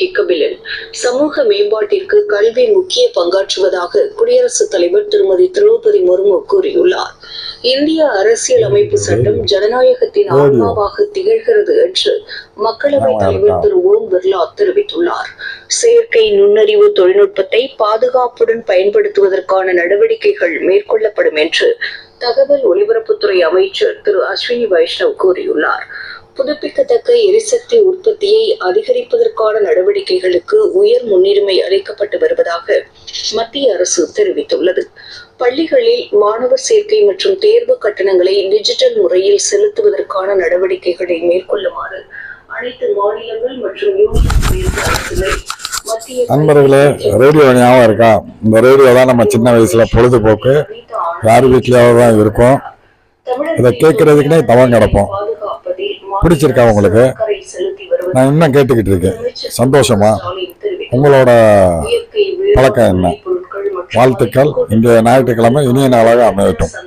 கிக்கபிலன் சமூக மேம்பாட்டிற்கு கல்வி முக்கிய பங்காற்றுவதாக குடியரசுத் தலைவர் திருமதி திரௌபதி முர்மு கூறியுள்ளார். இந்திய அரசியல் அமைப்பு சட்டம் ஜனநாயகத்தின் ஆன்மாவாக திகழ்கிறது என்று மக்களவைத் தலைவர் திரு ஓம் பிர்லா தெரிவித்துள்ளார். செயற்கை நுண்ணறிவு தொழில்நுட்பத்தை பாதுகாப்புடன் பயன்படுத்துவதற்கான நடவடிக்கைகள் மேற்கொள்ளப்படும் என்று தகவல் ஒலிபரப்புத்துறை அமைச்சர் திரு அஸ்வினி வைஷ்ணவ் கூறியுள்ளார். புதுப்பிக்கத்தக்க எரிசக்தி உற்பத்தியை அதிகரிப்பதற்கான நடவடிக்கைகளுக்கு உயர் முன்னுரிமை அளிக்கப்பட்டு வருவதாக மத்திய அரசு தெரிவித்துள்ளது. பள்ளிகளில் மாணவர் சேர்க்கை மற்றும் தேர்வு கட்டணங்களை டிஜிட்டல் முறையில் செலுத்துவதற்கான நடவடிக்கைகளை மேற்கொள்ளுமாறு அனைத்து மாநிலங்கள் மற்றும் யூனியன் அரசுகளை நண்பர்களே, ரேடியோ ஞாபகம் இருக்கா? இந்த ரேடியோ தான் நம்ம சின்ன வயசுல பொழுதுபோக்கு யார் வீட்லயாவது தான் இருக்கும். இதை கேட்கறதுக்குன்னே தவம் கிடப்போம். பிடிச்சிருக்கா உங்களுக்கு? நான் இன்னும் கேட்டுக்கிட்டு இருக்கேன். சந்தோஷமா? உங்களோட பழக்கம் என்ன? வாழ்த்துக்கள். இன்றைய ஞாயிற்றுக்கிழமை இனிய நாளாக அமையட்டும்.